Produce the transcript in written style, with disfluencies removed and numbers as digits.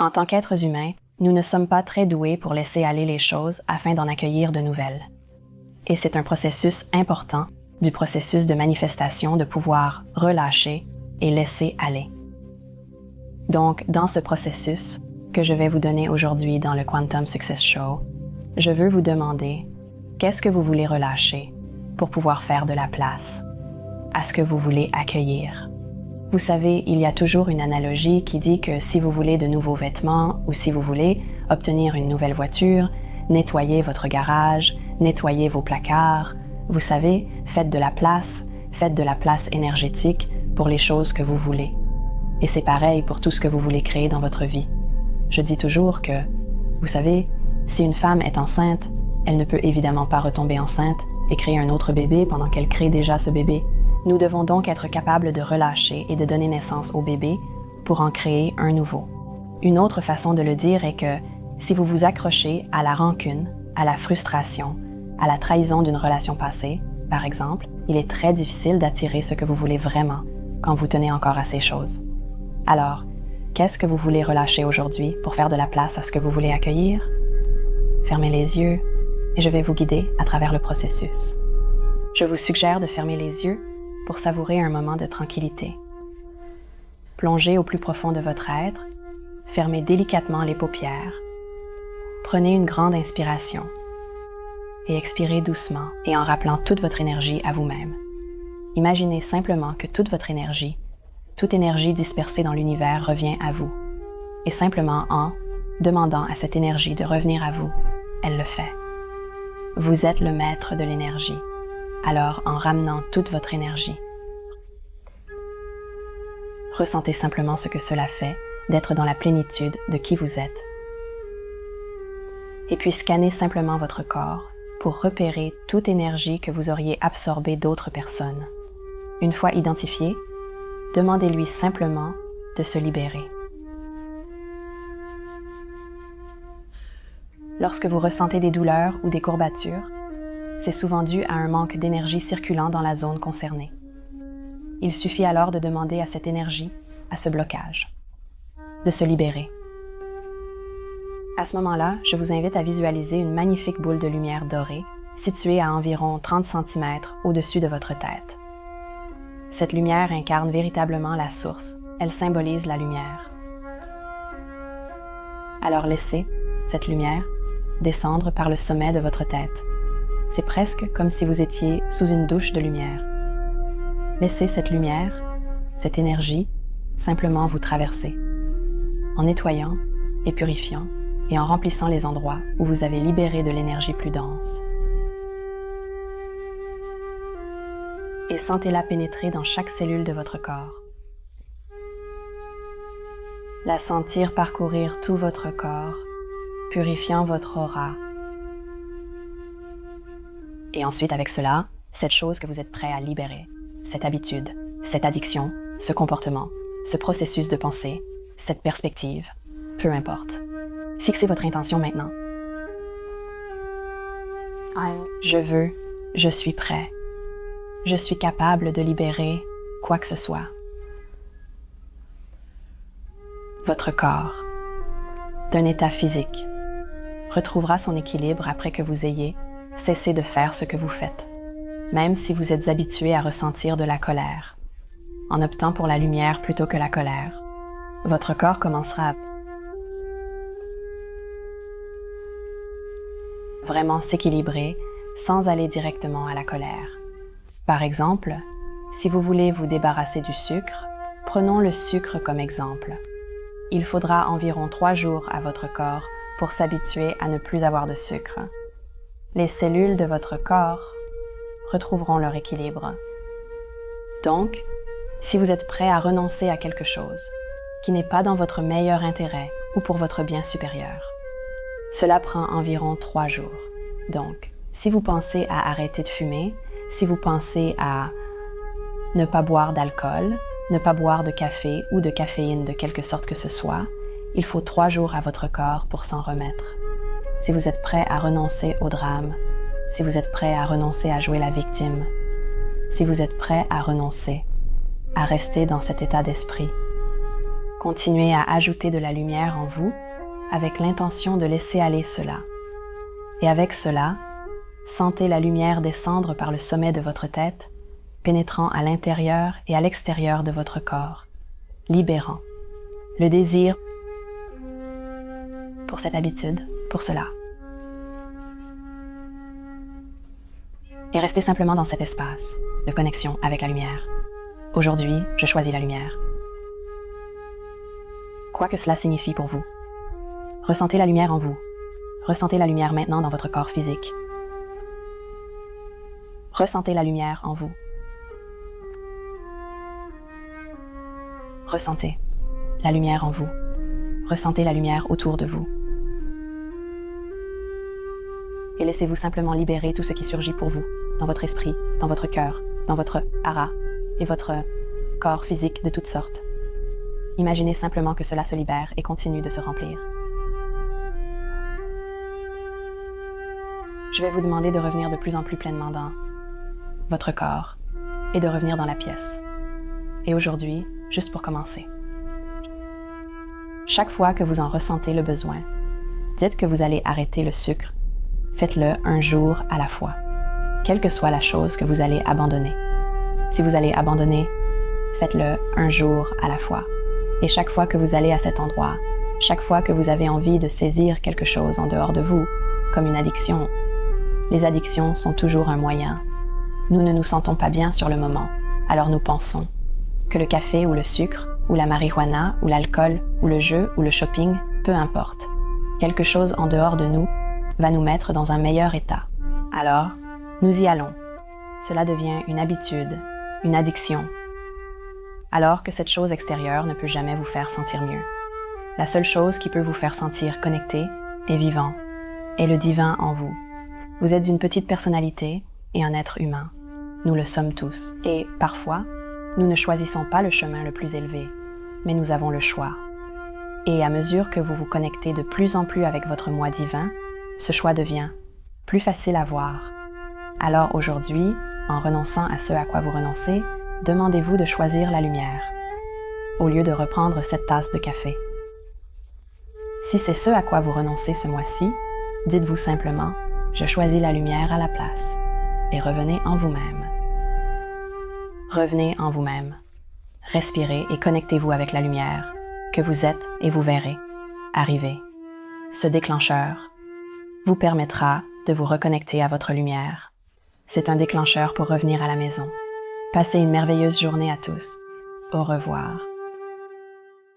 En tant qu'êtres humains, nous ne sommes pas très doués pour laisser aller les choses afin d'en accueillir de nouvelles. Et c'est un processus important du processus de manifestation de pouvoir relâcher et laisser aller. Donc, dans ce processus que je vais vous donner aujourd'hui dans le Quantum Success Show, je veux vous demander qu'est-ce que vous voulez relâcher pour pouvoir faire de la place à ce que vous voulez accueillir. Vous savez, il y a toujours une analogie qui dit que si vous voulez de nouveaux vêtements ou si vous voulez obtenir une nouvelle voiture, nettoyez votre garage, nettoyez vos placards. Vous savez, faites de la place énergétique pour les choses que vous voulez. Et c'est pareil pour tout ce que vous voulez créer dans votre vie. Je dis toujours que, vous savez, si une femme est enceinte, elle ne peut évidemment pas retomber enceinte et créer un autre bébé pendant qu'elle crée déjà ce bébé. Nous devons donc être capables de relâcher et de donner naissance au bébé pour en créer un nouveau. Une autre façon de le dire est que si vous vous accrochez à la rancune, à la frustration, à la trahison d'une relation passée, par exemple, il est très difficile d'attirer ce que vous voulez vraiment quand vous tenez encore à ces choses. Alors, qu'est-ce que vous voulez relâcher aujourd'hui pour faire de la place à ce que vous voulez accueillir? Fermez les yeux et je vais vous guider à travers le processus. Je vous suggère de fermer les yeux pour savourer un moment de tranquillité. Plongez au plus profond de votre être, fermez délicatement les paupières, prenez une grande inspiration et expirez doucement et en rappelant toute votre énergie à vous-même. Imaginez simplement que toute votre énergie, toute énergie dispersée dans l'univers revient à vous. Et simplement en demandant à cette énergie de revenir à vous, elle le fait. Vous êtes le maître de l'énergie. Alors, en ramenant toute votre énergie, ressentez simplement ce que cela fait d'être dans la plénitude de qui vous êtes. Et puis scannez simplement votre corps pour repérer toute énergie que vous auriez absorbée d'autres personnes. Une fois identifiée, demandez-lui simplement de se libérer. Lorsque vous ressentez des douleurs ou des courbatures, c'est souvent dû à un manque d'énergie circulant dans la zone concernée. Il suffit alors de demander à cette énergie, à ce blocage, de se libérer. À ce moment-là, je vous invite à visualiser une magnifique boule de lumière dorée située à environ 30 cm au-dessus de votre tête. Cette lumière incarne véritablement la source, elle symbolise la lumière. Alors laissez cette lumière descendre par le sommet de votre tête. C'est presque comme si vous étiez sous une douche de lumière. Laissez cette lumière, cette énergie, simplement vous traverser, en nettoyant et purifiant et en remplissant les endroits où vous avez libéré de l'énergie plus dense. Et sentez-la pénétrer dans chaque cellule de votre corps. La sentir parcourir tout votre corps, purifiant votre aura. Et ensuite, avec cela, cette chose que vous êtes prêt à libérer, cette habitude, cette addiction, ce comportement, ce processus de pensée, cette perspective, peu importe. Fixez votre intention maintenant. Je suis prêt. Je suis capable de libérer quoi que ce soit. Votre corps, d'un état physique, retrouvera son équilibre après que vous ayez cessé de faire ce que vous faites, même si vous êtes habitué à ressentir de la colère. En optant pour la lumière plutôt que la colère, votre corps commencera à vraiment s'équilibrer sans aller directement à la colère. Par exemple, si vous voulez vous débarrasser du sucre, prenons le sucre comme exemple. Il faudra environ 3 jours à votre corps pour s'habituer à ne plus avoir de sucre. Les cellules de votre corps retrouveront leur équilibre. Donc, si vous êtes prêt à renoncer à quelque chose qui n'est pas dans votre meilleur intérêt ou pour votre bien supérieur, cela prend environ 3 jours. Donc, si vous pensez à arrêter de fumer, si vous pensez à ne pas boire d'alcool, ne pas boire de café ou de caféine de quelque sorte que ce soit, il faut 3 jours à votre corps pour s'en remettre. Si vous êtes prêt à renoncer au drame, si vous êtes prêt à renoncer à jouer la victime, si vous êtes prêt à renoncer à rester dans cet état d'esprit, Continuez à ajouter de la lumière en vous avec l'intention de laisser aller cela. Et avec cela, sentez la lumière descendre par le sommet de votre tête, pénétrant à l'intérieur et à l'extérieur de votre corps, libérant le désir pour cette habitude, pour cela. Et restez simplement dans cet espace de connexion avec la lumière. Aujourd'hui, je choisis la lumière. Quoi que cela signifie pour vous. Ressentez la lumière en vous. Ressentez la lumière maintenant dans votre corps physique. Ressentez la lumière en vous. Ressentez la lumière en vous. Ressentez la lumière autour de vous. Et laissez-vous simplement libérer tout ce qui surgit pour vous, dans votre esprit, dans votre cœur, dans votre hara et votre corps physique de toutes sortes. Imaginez simplement que cela se libère et continue de se remplir. Je vais vous demander de revenir de plus en plus pleinement dans votre corps et de revenir dans la pièce. Et aujourd'hui, juste pour commencer, chaque fois que vous en ressentez le besoin, dites que vous allez arrêter le sucre. Faites-le un jour à la fois, quelle que soit la chose que vous allez abandonner. Si vous allez abandonner, faites-le un jour à la fois. Et chaque fois que vous allez à cet endroit, chaque fois que vous avez envie de saisir quelque chose en dehors de vous, comme une addiction, les addictions sont toujours un moyen. Nous ne nous sentons pas bien sur le moment, alors nous pensons que le café ou le sucre, ou la marijuana, ou l'alcool, ou le jeu, ou le shopping, peu importe. Quelque chose en dehors de nous va nous mettre dans un meilleur état. Alors, nous y allons. Cela devient une habitude, une addiction. Alors que cette chose extérieure ne peut jamais vous faire sentir mieux. La seule chose qui peut vous faire sentir connecté et vivant est le divin en vous. Vous êtes une petite personnalité et un être humain. Nous le sommes tous. Et parfois, nous ne choisissons pas le chemin le plus élevé, mais nous avons le choix. Et à mesure que vous vous connectez de plus en plus avec votre moi divin, ce choix devient plus facile à voir. Alors aujourd'hui, en renonçant à ce à quoi vous renoncez, demandez-vous de choisir la lumière, au lieu de reprendre cette tasse de café. Si c'est ce à quoi vous renoncez ce mois-ci, dites-vous simplement « Je choisis la lumière à la place » et revenez en vous-même. Revenez en vous-même. Respirez et connectez-vous avec la lumière que vous êtes et vous verrez arriver. Ce déclencheur vous permettra de vous reconnecter à votre lumière. C'est un déclencheur pour revenir à la maison. Passez une merveilleuse journée à tous. Au revoir.